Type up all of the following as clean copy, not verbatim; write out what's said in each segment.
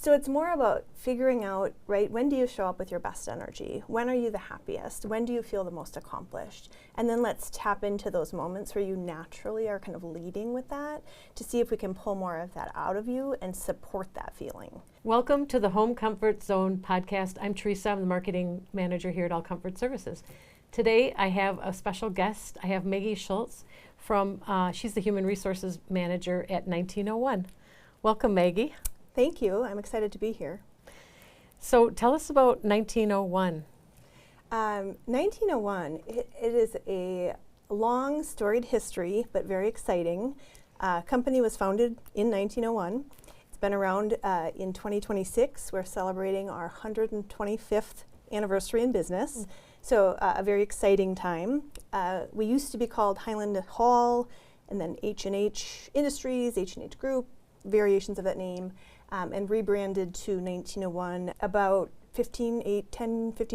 So it's more about figuring out, right, when do you show up with your best energy? When are you the happiest? When do you feel the most accomplished? And then let's tap into those moments where you naturally are kind of leading with that to see if we can pull more of that out of you and support that feeling. Welcome to the Home Comfort Zone podcast. I'm Theresa. I'm the marketing manager here at All Comfort Services. Today I have a special guest. I have Maggie Schultz from, she's the Human Resources Manager at 1901. Welcome, Maggie. Thank you. I'm excited to be here. So tell us about 1901. 1901, it is a long storied history, but very exciting. Company was founded in 1901. It's been around in 2026. We're celebrating our 125th anniversary in business. So a very exciting time. We used to be called Highland Hall, and then H&H Industries, H&H Group, variations of that name. And rebranded to 1901 about 15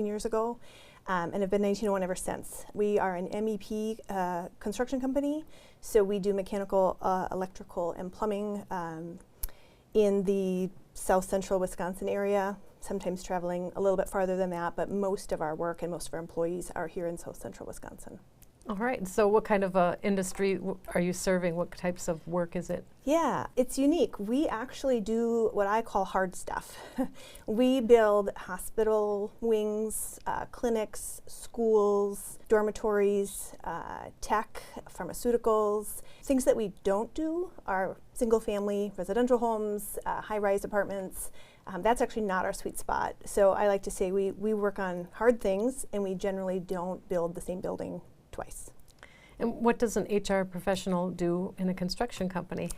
years ago, and have been 1901 ever since. We are an MEP construction company, so we do mechanical, electrical, and plumbing in the south central Wisconsin area, sometimes traveling a little bit farther than that, but most of our work and most of our employees are here in south central Wisconsin. All right, so what kind of industry are you serving? What types of work is it? Yeah, it's unique. We actually do what I call hard stuff. We build hospital wings, clinics, schools, dormitories, tech, pharmaceuticals. Things that we don't do are single-family residential homes, high-rise apartments. That's actually not our sweet spot. So I like to say we work on hard things, and we generally don't build the same building twice. And what does an HR professional do in a construction company?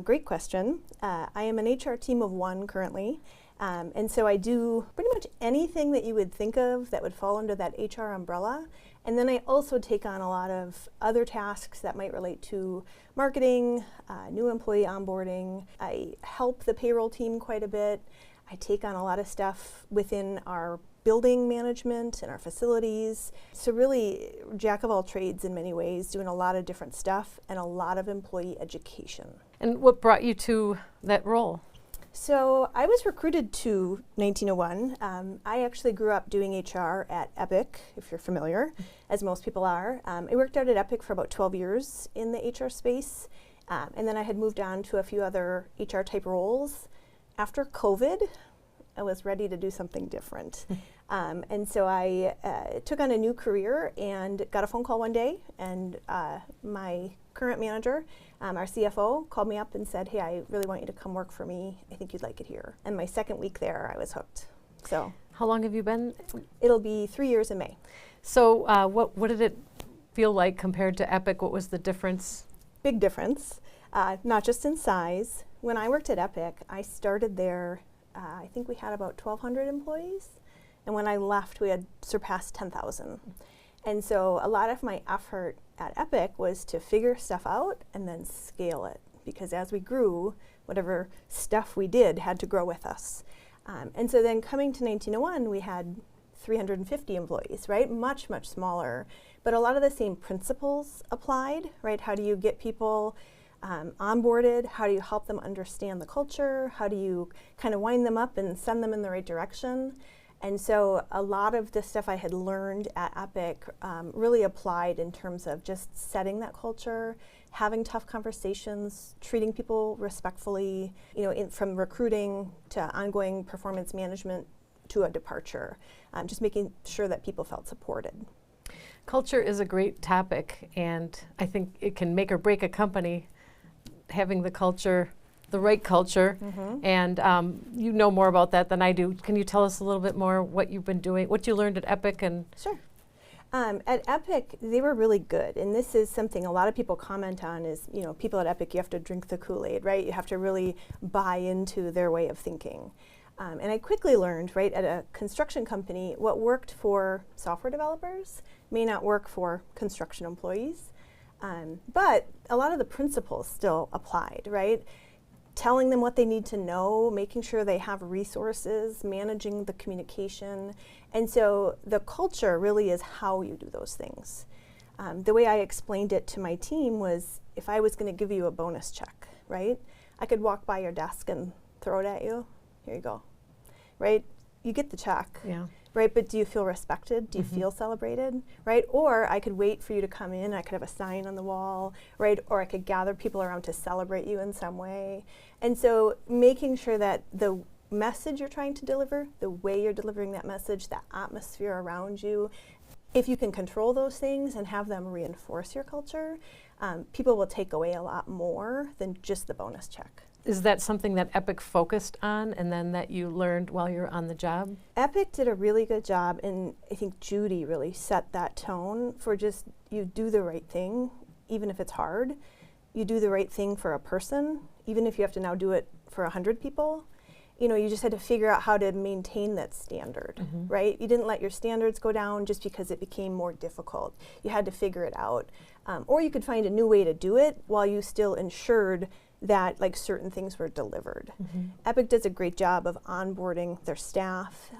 Great question. I am an HR team of one currently, and so I do pretty much anything that you would think of that would fall under that HR umbrella. And then I also take on a lot of other tasks that might relate to marketing, new employee onboarding. I help the payroll team quite a bit. I take on a lot of stuff within our building management and our facilities. So really, jack of all trades in many ways, doing a lot of different stuff and a lot of employee education. And what brought you to that role? So I was recruited to 1901. I actually grew up doing HR at Epic, if you're familiar, as most people are. I worked out at Epic for about 12 years in the HR space, and then I had moved on to a few other HR type roles. After COVID, I was ready to do something different. And so I took on a new career and got a phone call one day, and my current manager, our CFO, called me up and said, "Hey, I really want you to come work for me. I think you'd like it here." And my second week there, I was hooked. So how long have you been? It'll be 3 years in May. So what did it feel like compared to Epic? What was the difference? Big difference, not just in size. When I worked at Epic, I started there, I think we had about 1,200 employees. And when I left, we had surpassed 10,000. And so a lot of my effort at Epic was to figure stuff out and then scale it. Because as we grew, whatever stuff we did had to grow with us. And so then coming to 1901, we had 350 employees, right? Much, much smaller. But a lot of the same principles applied, right? How do you get people onboarded? How do you help them understand the culture? How do you kind of wind them up and send them in the right direction? And so a lot of the stuff I had learned at Epic really applied in terms of just setting that culture, having tough conversations, treating people respectfully, you know, from recruiting to ongoing performance management to a departure, just making sure that people felt supported. Culture is a great topic, and I think it can make or break a company, having the culture, the right culture, and you know more about that than I do. Can you tell us a little bit more what you've been doing, what you learned at Epic? And Sure. At Epic, they were really good, and this is something a lot of people comment on is, you know, people at Epic, you have to drink the Kool-Aid, right? You have to really buy into their way of thinking. And I quickly learned, right, at a construction company, what worked for software developers may not work for construction employees. But a lot of the principles still applied, right? Telling them what they need to know, making sure they have resources, managing the communication. And so the culture really is how you do those things. The way I explained it to my team was, if I was going to give you a bonus check, right? I could walk by your desk and throw it at you, here you go, right? You get the check, Yeah. right? But do you feel respected? Do you feel celebrated, right? Or I could wait for you to come in. I could have a sign on the wall, right? Or I could gather people around to celebrate you in some way. And so making sure that the message you're trying to deliver, the way you're delivering that message, the atmosphere around you, if you can control those things and have them reinforce your culture, people will take away a lot more than just the bonus check. Is that something that Epic focused on and then that you learned while you're on the job? Epic did a really good job, and I think Judy really set that tone for just, you do the right thing, even if it's hard. You do the right thing for a person, even if you have to now do it for 100 people. You know, you just had to figure out how to maintain that standard, right? You didn't let your standards go down just because it became more difficult. You had to figure it out. Or you could find a new way to do it while you still ensured that like certain things were delivered. Epic does a great job of onboarding their staff.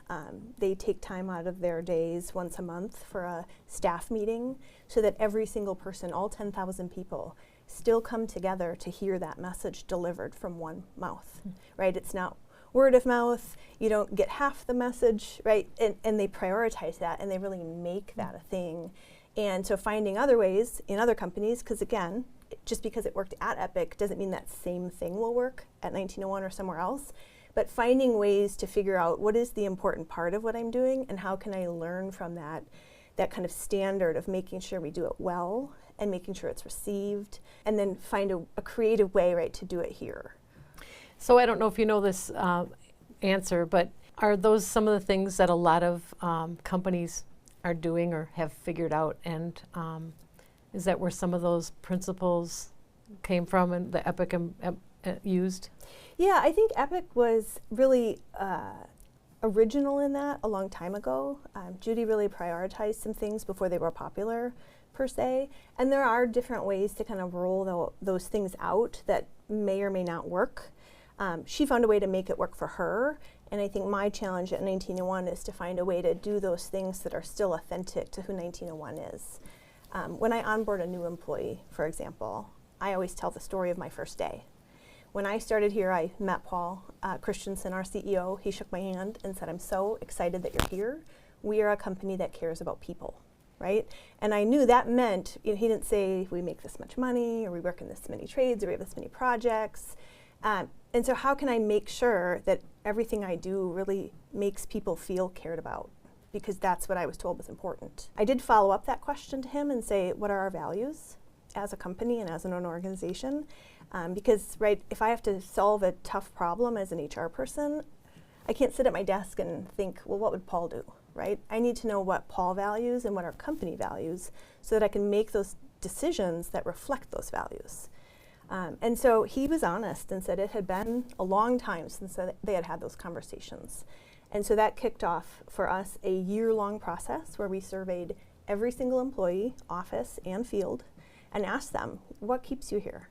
They take time out of their days once a month for a staff meeting so that every single person, all 10,000 people, still come together to hear that message delivered from one mouth, right? It's not word of mouth, you don't get half the message, right? And they prioritize that and they really make that a thing. And so finding other ways in other companies, because again, just because it worked at Epic doesn't mean that same thing will work at 1901 or somewhere else, but finding ways to figure out what is the important part of what I'm doing and how can I learn from that kind of standard of making sure we do it well and making sure it's received, and then find a creative way, right, to do it here. So I don't know if you know this answer, but are those some of the things that a lot of companies are doing or have figured out? And is that where some of those principles came from and the Epic used? Yeah, I think Epic was really original in that a long time ago. Judy really prioritized some things before they were popular, per se. And there are different ways to kind of roll those things out that may or may not work. She found a way to make it work for her. And I think my challenge at 1901 is to find a way to do those things that are still authentic to who 1901 is. When I onboard a new employee, for example, I always tell the story of my first day. When I started here, I met Paul Christensen, our CEO. He shook my hand and said, "I'm so excited that you're here. We are a company that cares about people," right? And I knew that meant, he didn't say we make this much money or we work in this many trades or we have this many projects. And so how can I make sure that everything I do really makes people feel cared about? Because that's what I was told was important. I did follow up that question to him and say, what are our values as a company and as an organization? Because, right, if I have to solve a tough problem as an HR person, I can't sit at my desk and think, well, what would Paul do, right? I need to know what Paul values and what our company values so that I can make those decisions that reflect those values. And so he was honest and said it had been a long time since they had had those conversations. And so that kicked off for us a year-long process where we surveyed every single employee, office and field, and asked them, what keeps you here?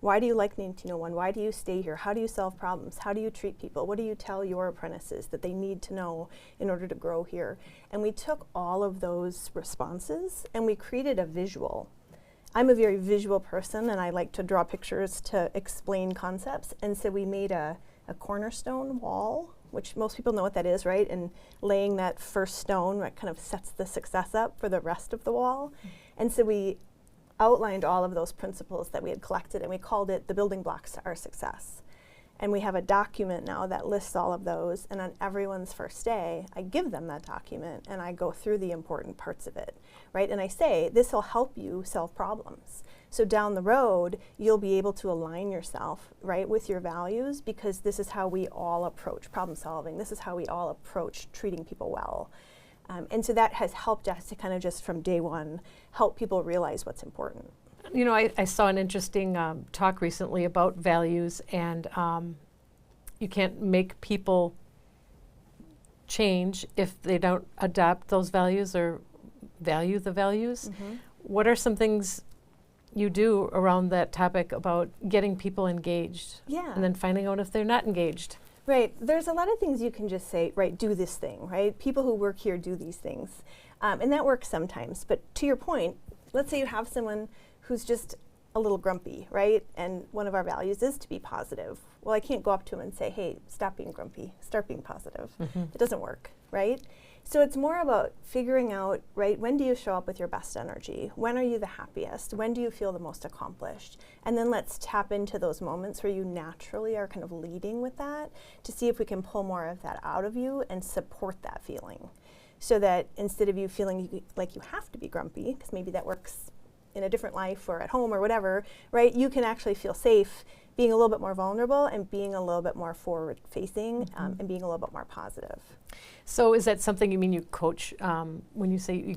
Why do you like 1901? Why do you stay here? How do you solve problems? How do you treat people? What do you tell your apprentices that they need to know in order to grow here? And we took all of those responses and we created a visual. I'm a very visual person and I like to draw pictures to explain concepts. And so we made a cornerstone wall, which most people know what that is, right? And laying that first stone, right, kind of sets the success up for the rest of the wall. And so we outlined all of those principles that we had collected and we called it the building blocks to our success. And we have a document now that lists all of those, and on everyone's first day, I give them that document and I go through the important parts of it, right? And I say, this will help you solve problems. So down the road, you'll be able to align yourself, right, with your values, because this is how we all approach problem solving. This is how we all approach treating people well. And so that has helped us to kind of just from day one, help people realize what's important. You know, I saw an interesting talk recently about values, and you can't make people change if they don't adopt those values or value the values. What are some things you do around that topic about getting people engaged? Yeah. And then finding out if they're not engaged? Right. There's a lot of things you can just say, right, do this thing, right? People who work here do these things. And that works sometimes. But to your point, let's say you have someone who's just a little grumpy, right? And one of our values is to be positive. Well, I can't go up to them and say, hey, stop being grumpy, start being positive. It doesn't work, right? So it's more about figuring out, right, when do you show up with your best energy? When are you the happiest? When do you feel the most accomplished? And then let's tap into those moments where you naturally are kind of leading with that to see if we can pull more of that out of you and support that feeling. So that instead of you feeling like you have to be grumpy, because maybe that works in a different life or at home or whatever, right, you can actually feel safe being a little bit more vulnerable and being a little bit more forward-facing and being a little bit more positive. So is that something you mean you coach, when you say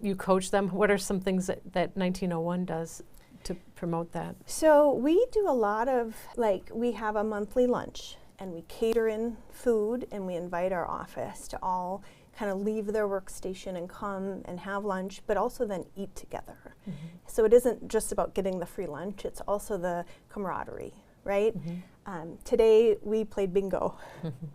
you coach them? What are some things that 1901 does to promote that? So we do a lot of, like, we have a monthly lunch and we cater in food and we invite our office to all kind of leave their workstation and come and have lunch, but also then eat together. So it isn't just about getting the free lunch, it's also the camaraderie, right? Today we played bingo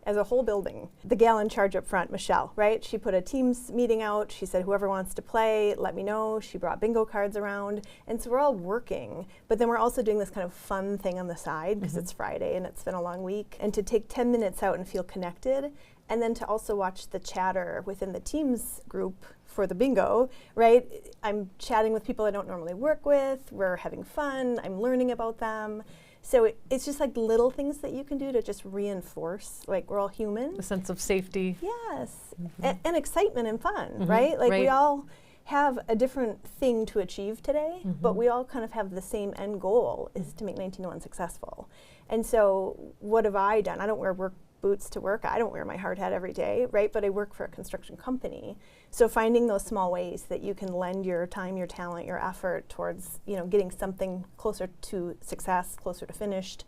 as a whole building. The gal in charge up front, Michelle, right? She put a Teams meeting out. She said, whoever wants to play, let me know. She brought bingo cards around. And so we're all working, but then we're also doing this kind of fun thing on the side because it's Friday and it's been a long week. And to take 10 minutes out and feel connected, and then to also watch the chatter within the Teams group for the bingo, right? I'm chatting with people I don't normally work with. We're having fun. I'm learning about them. So it's just like little things that you can do to just reinforce, like, we're all human. A sense of safety. Yes, and excitement and fun, right? Like, we all have a different thing to achieve today, but we all kind of have the same end goal, is to make 1901 successful. And so what have I done? I don't wear work boots to work. I don't wear my hard hat every day, right? But I work for a construction company. So finding those small ways that you can lend your time, your talent, your effort towards, you know, getting something closer to success, closer to finished,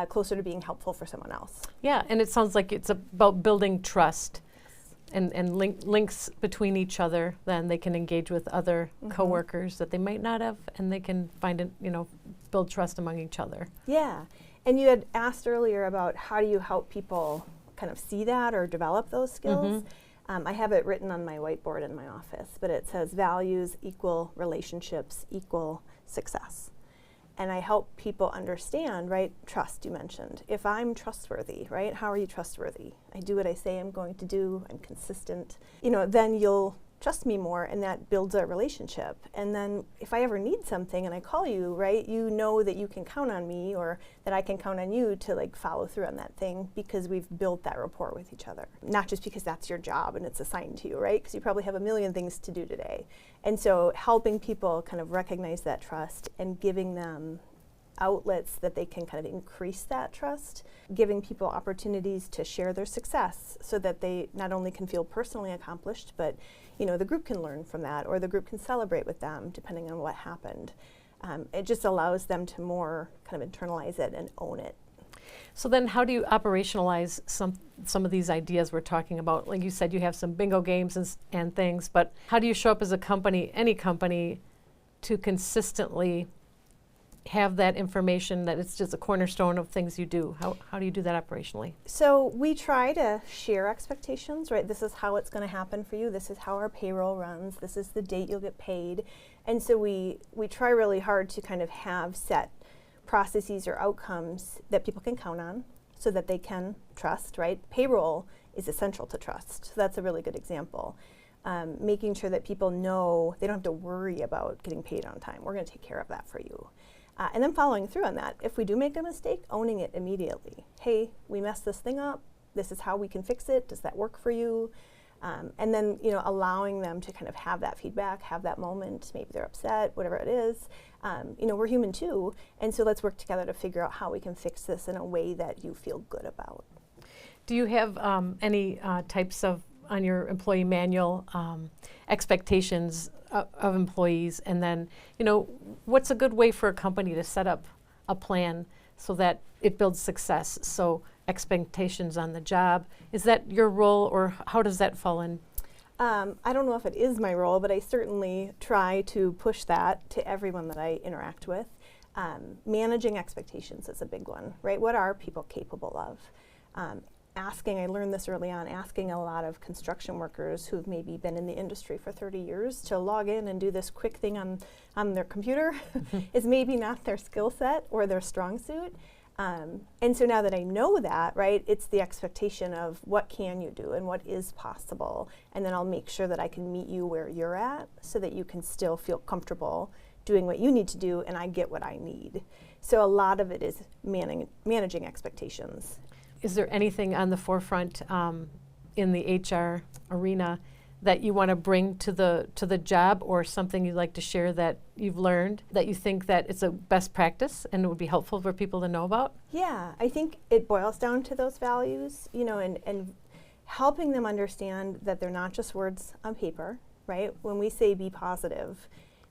closer to being helpful for someone else. Yeah, and it sounds like it's about building trust and links between each other. Then they can engage with other coworkers that they might not have, and they can find, build trust among each other. Yeah. And you had asked earlier about how do you help people kind of see that or develop those skills. I have it written on my whiteboard in my office, but it says values equal relationships equal success. And I help people understand, right, trust you mentioned. If I'm trustworthy, right, how are you trustworthy? I do what I say I'm going to do, I'm consistent. Then you'll trust me more, and that builds a relationship. And then if I ever need something and I call you, right, you know that you can count on me, or that I can count on you to, like, follow through on that thing, because we've built that rapport with each other. Not just because that's your job and it's assigned to you, right? Because you probably have a million things to do today. And so helping people kind of recognize that trust and giving them outlets that they can kind of increase that trust, giving people opportunities to share their success so that they not only can feel personally accomplished, but the group can learn from that, or the group can celebrate with them depending on what happened. It just allows them to more kind of internalize it and own it. So then how do you operationalize some of these ideas we're talking about? Like you said, you have some bingo games and things, but how do you show up as a company, any company, to consistently have that information that it's just a cornerstone of things you do? How do you do that operationally? So we try to share expectations, right? This is how it's going to happen for you. This is how our payroll runs. This is the date you'll get paid. And so we try really hard to kind of have set processes or outcomes that people can count on so that they can trust, right? Payroll is essential to trust. So that's a really good example. Making sure that people know they don't have to worry about getting paid on time. We're going to take care of that for you. And then following through on that. If we do make a mistake, owning it immediately. Hey, we messed this thing up. This is how we can fix it. Does that work for you? And then, allowing them to kind of have that feedback, have that moment. Maybe they're upset, whatever it is. We're human too. And so let's work together to figure out how we can fix this in a way that you feel good about. Do you have any types of, on your employee manual, expectations of employees? And then, what's a good way for a company to set up a plan so that it builds success? So expectations on the job, is that your role, or how does that fall in? I don't know if it is my role, but I certainly try to push that to everyone that I interact with. Managing expectations is a big one, right? What are people capable of? I learned this early on, asking a lot of construction workers who've maybe been in the industry for 30 years to log in and do this quick thing on their computer is maybe not their skill set or their strong suit. And so now that I know that, right, it's the expectation of what can you do and what is possible. And then I'll make sure that I can meet you where you're at so that you can still feel comfortable doing what you need to do and I get what I need. So a lot of it is managing expectations. Is there anything on the forefront in the HR arena that you want to bring to the job, or something you'd like to share that you've learned that you think that it's a best practice and it would be helpful for people to know about? Yeah, I think it boils down to those values, and helping them understand that they're not just words on paper, right? When we say be positive,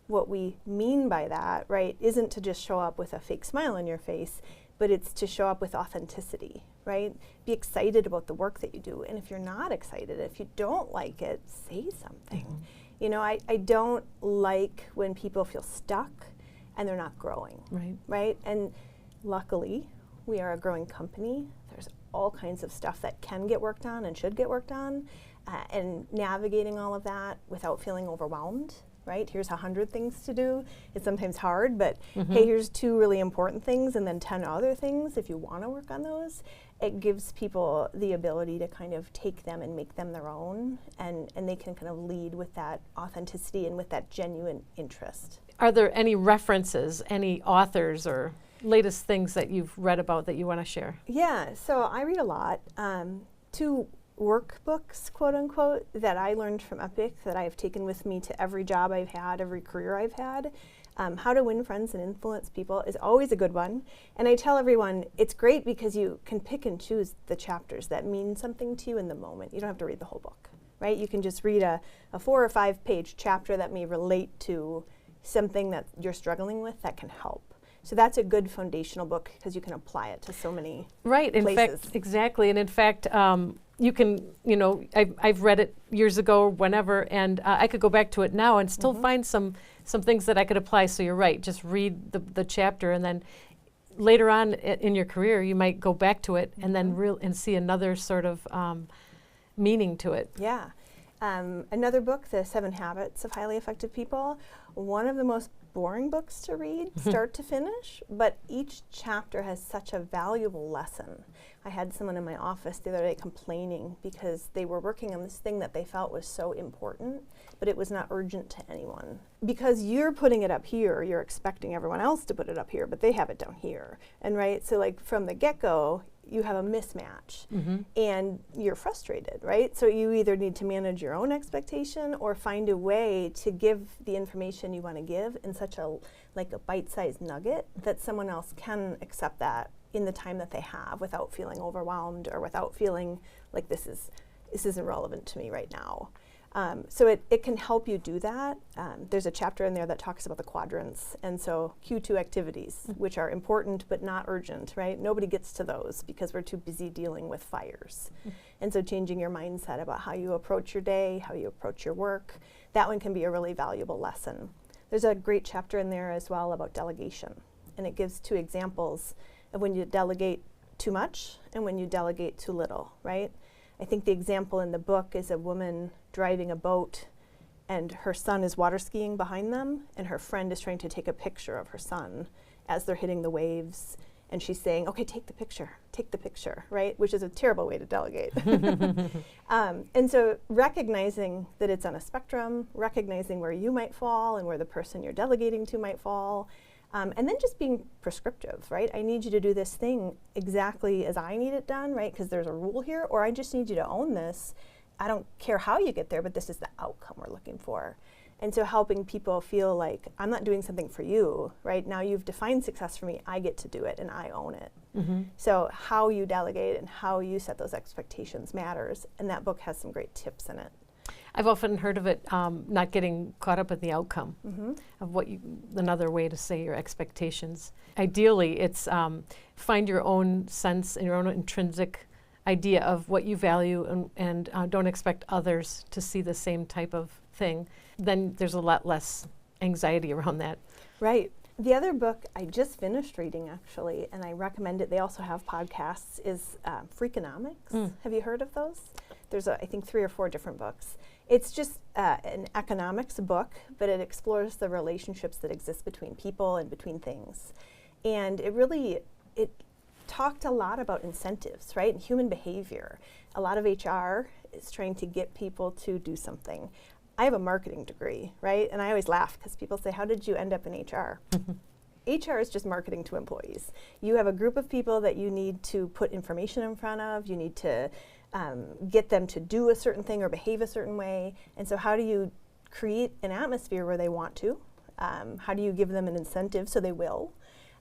what we mean by that, right, isn't to just show up with a fake smile on your face, but it's to show up with authenticity, right? Be excited about the work that you do. And if you're not excited, if you don't like it, say something. Mm-hmm. I don't like when people feel stuck and they're not growing, right? And luckily, we are a growing company. There's all kinds of stuff that can get worked on and should get worked on. And navigating all of that without feeling overwhelmed, right? Here's 100 things to do. It's sometimes hard, but hey, here's 2 really important things and then 10 other things if you want to work on those. It gives people the ability to kind of take them and make them their own, and they can kind of lead with that authenticity and with that genuine interest. Are there any references, any authors or latest things that you've read about that you want to share? Yeah, so I read a lot. 2 workbooks, quote unquote, that I learned from Epic that I've taken with me to every job I've had, every career I've had. How to Win Friends and Influence People is always a good one. And I tell everyone it's great because you can pick and choose the chapters that mean something to you in the moment. You don't have to read the whole book, right? You can just read a 4 or 5 page chapter that may relate to something that you're struggling with that can help. So that's a good foundational book because you can apply it to so many places. In fact, exactly. And in fact, you can, I've read it years ago, whenever, and I could go back to it now and still find some things that I could apply. So you're right, just read the chapter, and then later on in your career, you might go back to it and then and see another sort of meaning to it. Yeah. Another book, The 7 Habits of Highly Effective People, one of the most boring books to read, start to finish, but each chapter has such a valuable lesson. I had someone in my office the other day complaining because they were working on this thing that they felt was so important, but it was not urgent to anyone. Because you're putting it up here, you're expecting everyone else to put it up here, but they have it down here. And right, so like from the get-go, you have a mismatch and you're frustrated, right? So you either need to manage your own expectation or find a way to give the information you want to give in such a bite-sized nugget that someone else can accept that in the time that they have without feeling overwhelmed or without feeling like this isn't relevant to me right now. So it can help you do that. There's a chapter in there that talks about the quadrants, and so Q2 activities, which are important but not urgent, right? Nobody gets to those because we're too busy dealing with fires. And so changing your mindset about how you approach your day, how you approach your work, that one can be a really valuable lesson. There's a great chapter in there as well about delegation, and it gives 2 examples of when you delegate too much and when you delegate too little, right? I think the example in the book is a woman driving a boat and her son is water skiing behind them and her friend is trying to take a picture of her son as they're hitting the waves, and she's saying, okay, take the picture, right? Which is a terrible way to delegate. And so recognizing that it's on a spectrum, recognizing where you might fall and where the person you're delegating to might fall, and then just being prescriptive, right? I need you to do this thing exactly as I need it done, right? Because there's a rule here, or I just need you to own this. I don't care how you get there, but this is the outcome we're looking for. And so helping people feel like I'm not doing something for you, right? Now you've defined success for me, I get to do it and I own it. So how you delegate and how you set those expectations matters, and that book has some great tips in it. I've often heard of it not getting caught up in the outcome of another way to say your expectations. Ideally, it's find your own sense and your own intrinsic idea of what you value, and don't expect others to see the same type of thing. Then there's a lot less anxiety around that. Right. The other book I just finished reading, actually, and I recommend it, they also have podcasts, is Freakonomics. Have you heard of those? There's, I think, 3 or 4 different books. It's just an economics book, but it explores the relationships that exist between people and between things. And it talked a lot about incentives, right, and human behavior. A lot of HR is trying to get people to do something. I have a marketing degree, right, and I always laugh because people say, how did you end up in HR? HR is just marketing to employees. You have a group of people that you need to put information in front of. You need to get them to do a certain thing or behave a certain way. And so how do you create an atmosphere where they want to? How do you give them an incentive so they will?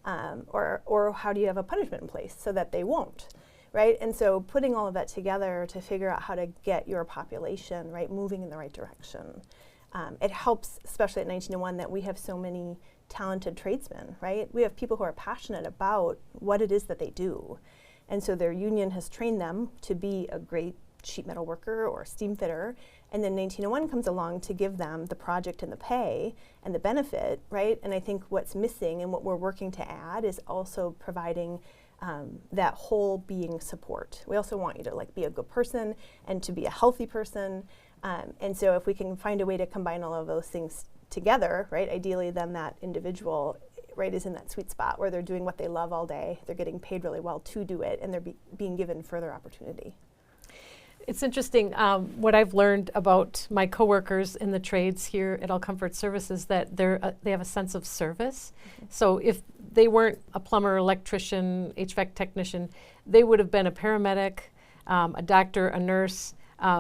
Or how do you have a punishment in place so that they won't? Right? And so putting all of that together to figure out how to get your population, right, moving in the right direction. It helps, especially at 1901, that we have so many talented tradesmen, right? We have people who are passionate about what it is that they do. And so their union has trained them to be a great sheet metal worker or steam fitter. And then 1901 comes along to give them the project and the pay and the benefit, right? And I think what's missing and what we're working to add is also providing that whole being support. We also want you to be a good person and to be a healthy person. And so if we can find a way to combine all of those things together, right, ideally then that individual, right, is in that sweet spot where they're doing what they love all day, they're getting paid really well to do it, and they're being given further opportunity. It's interesting what I've learned about my coworkers in the trades here at All Comfort Services, that they have a sense of service. Mm-hmm. So if they weren't a plumber, electrician, HVAC technician, they would have been a paramedic, a doctor, a nurse,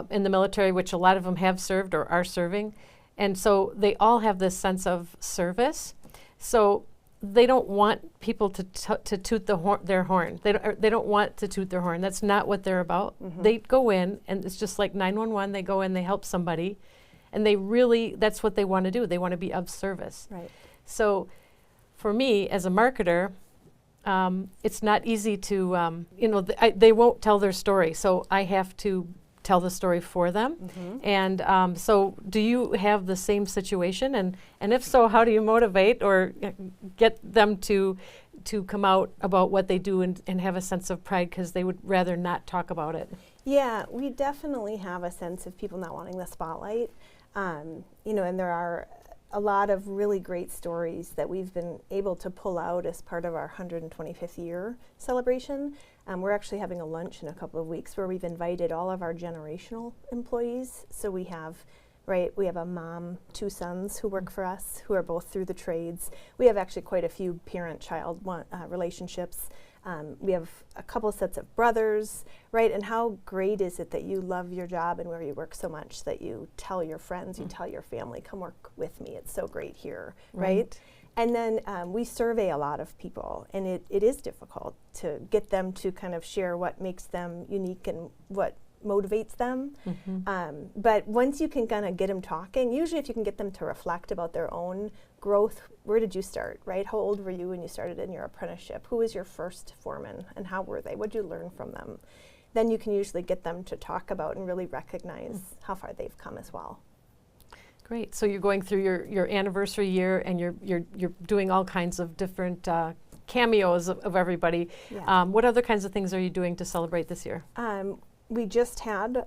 in the military, which a lot of them have served or are serving. And so they all have this sense of service. So they don't want people to toot their horn. They don't want to toot their horn. That's not what they're about. Mm-hmm. They go in, and it's just like 911. They go in, they help somebody, and that's what they want to do. They want to be of service. Right. So for me, as a marketer, it's not easy to, they won't tell their story. So I have to tell the story for them. Mm-hmm. And so do you have the same situation? And if so, how do you motivate or get them to come out about what they do and have a sense of pride because they would rather not talk about it? Yeah, we definitely have a sense of people not wanting the spotlight. And there are a lot of really great stories that we've been able to pull out as part of our 125th year celebration. We're actually having a lunch in a couple of weeks where we've invited all of our generational employees. So we have a mom, 2 sons who work for us, who are both through the trades. We have actually quite a few parent-child relationships. We have a couple of sets of brothers, right? And how great is it that you love your job and where you work so much that you tell your friends, you tell your family, come work with me. It's so great here, right? And then we survey a lot of people, and it is difficult to get them to kind of share what makes them unique and what motivates them. Mm-hmm. But once you can kind of get them talking, usually if you can get them to reflect about their own growth, where did you start, right? How old were you when you started in your apprenticeship? Who was your first foreman and how were they? What did you learn from them? Then you can usually get them to talk about and really recognize how far they've come as well. Great. So you're going through your anniversary year, and you're doing all kinds of different cameos of everybody. Yeah. What other kinds of things are you doing to celebrate this year? We just had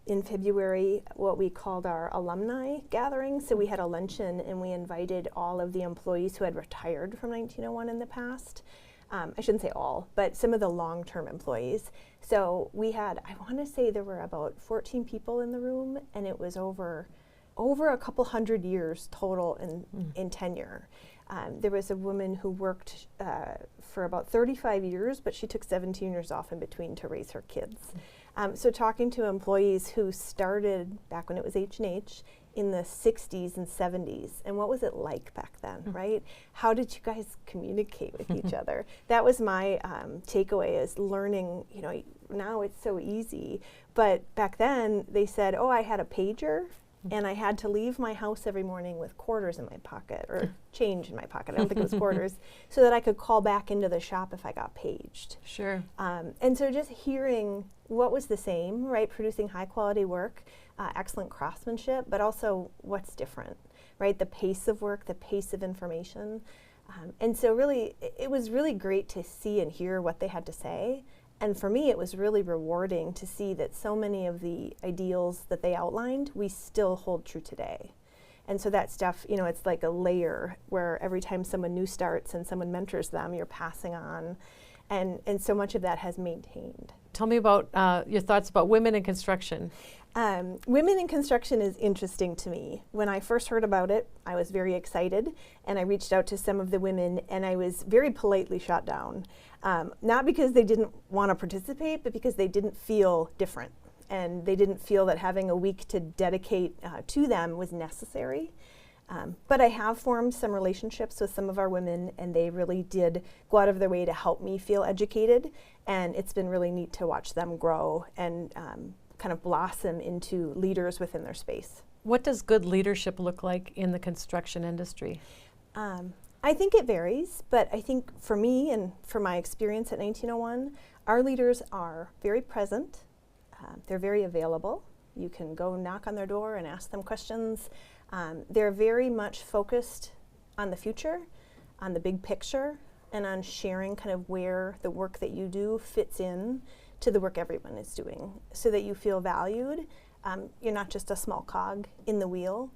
in February what we called our alumni gathering. So we had a luncheon, and we invited all of the employees who had retired from 1901 in the past. I shouldn't say all, but some of the long-term employees. So we had, I want to say there were about 14 people in the room, and it was over a couple hundred years total in tenure. There was a woman who worked for about 35 years, but she took 17 years off in between to raise her kids. So talking to employees who started back when it was H&H in the 60s and 70s, and what was it like back then, right? How did you guys communicate with each other? That was my takeaway, is learning, now it's so easy, but back then they said, oh, I had a pager, and I had to leave my house every morning with quarters in my pocket, or change in my pocket, I don't think it was quarters, so that I could call back into the shop if I got paged. Sure. And so just hearing what was the same, right? Producing high quality work, excellent craftsmanship, but also what's different, right? The pace of work, the pace of information. And so really, it was really great to see and hear what they had to say. And for me, it was really rewarding to see that so many of the ideals that they outlined, we still hold true today. And so that stuff, it's like a layer where every time someone new starts and someone mentors them, you're passing on. And so much of that has maintained. Tell me about your thoughts about women in construction. Women in construction is interesting to me. When I first heard about it, I was very excited, and I reached out to some of the women, and I was very politely shot down. Not because they didn't want to participate, but because they didn't feel different, and they didn't feel that having a week to dedicate to them was necessary. But I have formed some relationships with some of our women, and they really did go out of their way to help me feel educated, and it's been really neat to watch them grow and kind of blossom into leaders within their space. What does good leadership look like in the construction industry? I think it varies, but I think for me and for my experience at 1901, our leaders are very present, they're very available. You can go knock on their door and ask them questions. They're very much focused on the future, on the big picture, and on sharing kind of where the work that you do fits in to the work everyone is doing, so that you feel valued. You're not just a small cog in the wheel.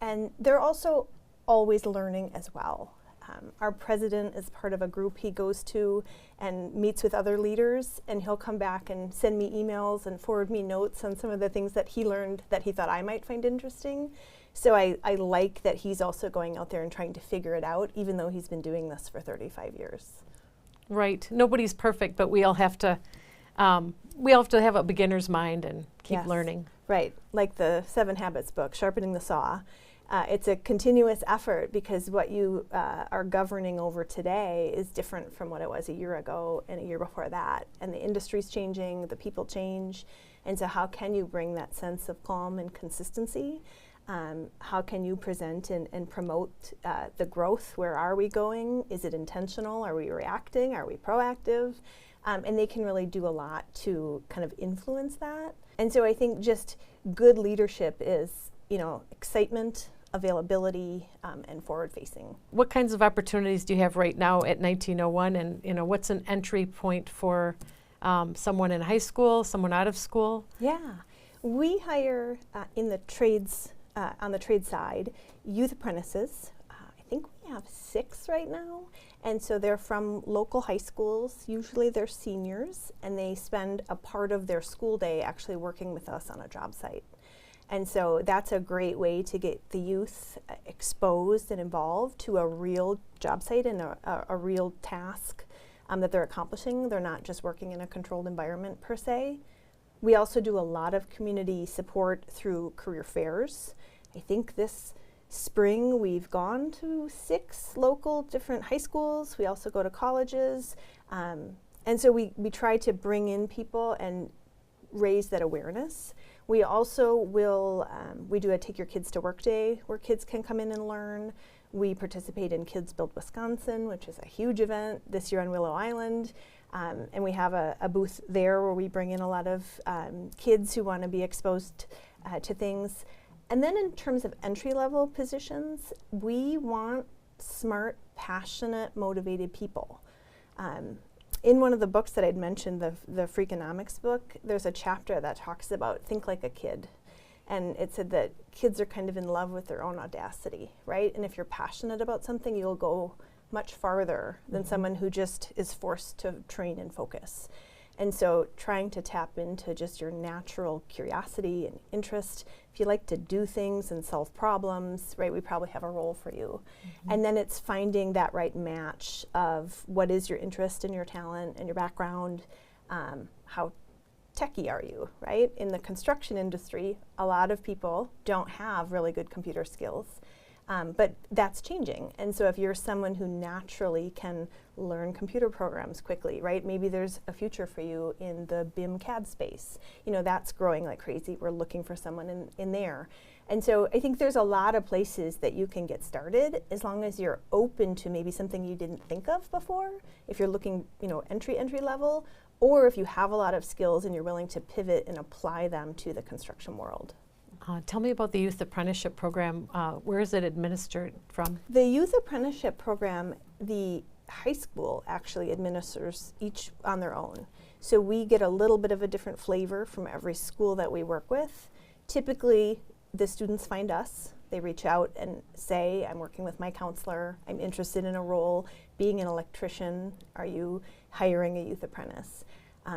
And they're also always learning as well. Our president is part of a group he goes to and meets with other leaders, and he'll come back and send me emails and forward me notes on some of the things that he learned that he thought I might find interesting. So I like that he's also going out there and trying to figure it out, even though he's been doing this for 35 years. Right. Nobody's perfect, but we all have to have a beginner's mind and keep Yes. learning. Right. Like the 7 Habits book, Sharpening the Saw. It's a continuous effort, because what you are governing over today is different from what it was a year ago and a year before that. And the industry's changing, the people change. And so how can you bring that sense of calm and consistency? How can you present and promote the growth? Where are we going? Is it intentional? Are we reacting? Are we proactive? And they can really do a lot to kind of influence that. And so I think just good leadership is, excitement, availability, and forward-facing. What kinds of opportunities do you have right now at 1901, and what's an entry point for someone in high school, someone out of school? Yeah, we hire in the trades, on the trade side, youth apprentices. I think we have 6 right now, and so they're from local high schools. Usually they're seniors, and they spend a part of their school day actually working with us on a job site. And so that's a great way to get the youth exposed and involved to a real job site and a real task that they're accomplishing. They're not just working in a controlled environment per se. We also do a lot of community support through career fairs. I think this spring we've gone to 6 local different high schools. We also go to colleges. And so we try to bring in people and raise that awareness. We also will, we do a Take Your Kids to Work Day where kids can come in and learn. We participate in Kids Build Wisconsin, which is a huge event this year on Willow Island. And we have a booth there where we bring in a lot of kids who want to be exposed to things. And then in terms of entry-level positions, we want smart, passionate, motivated people. In one of the books that I'd mentioned, the Freakonomics book, there's a chapter that talks about think like a kid. And it said that kids are kind of in love with their own audacity, right? And if you're passionate about something, you'll go much farther than someone who just is forced to train and focus. And so trying to tap into just your natural curiosity and interest. If you like to do things and solve problems, right, we probably have a role for you. And then it's finding that right match of what is your interest and your talent and your background, how techie are you, right? In the construction industry, a lot of people don't have really good computer skills. But that's changing. And so if you're someone who naturally can learn computer programs quickly, right? Maybe there's a future for you in the BIM CAD space. That's growing like crazy. We're looking for someone in there. And so I think there's a lot of places that you can get started as long as you're open to maybe something you didn't think of before. If you're looking, entry level, or if you have a lot of skills and you're willing to pivot and apply them to the construction world. Tell me about the Youth Apprenticeship Program. Where is it administered from? The Youth Apprenticeship Program, the high school actually administers each on their own. So we get a little bit of a different flavor from every school that we work with. Typically, the students find us They reach out and say, I'm working with my counselor, I'm interested in a role, being an electrician, are you hiring a youth apprentice?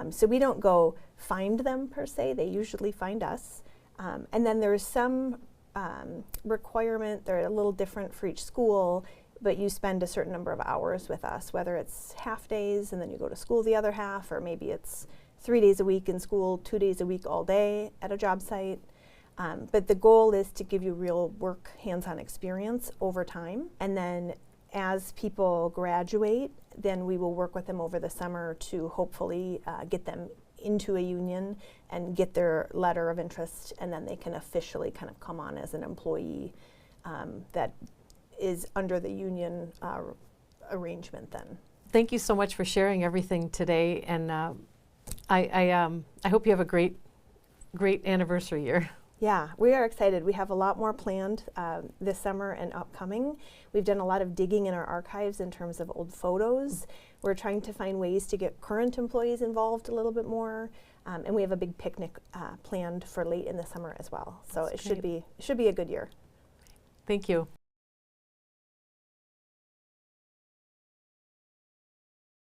So we don't go find them per se, they usually find us. And then there's some requirement, they're a little different for each school, but you spend a certain number of hours with us, whether it's half days and then you go to school the other half, or maybe it's 3 days a week in school, 2 days a week all day at a job site. But the goal is to give you real work, hands-on experience over time. And then as people graduate, then we will work with them over the summer to hopefully get them into a union and get their letter of interest, and then they can officially kind of come on as an employee that is under the union arrangement then. Thank you so much for sharing everything today, and I hope you have a great anniversary year. Yeah, we are excited. We have a lot more planned this summer and upcoming. We've done a lot of digging in our archives in terms of old photos. We're trying to find ways to get current employees involved a little bit more. And we have a big picnic planned for late in the summer as well. So That's it should be a good year. Thank you.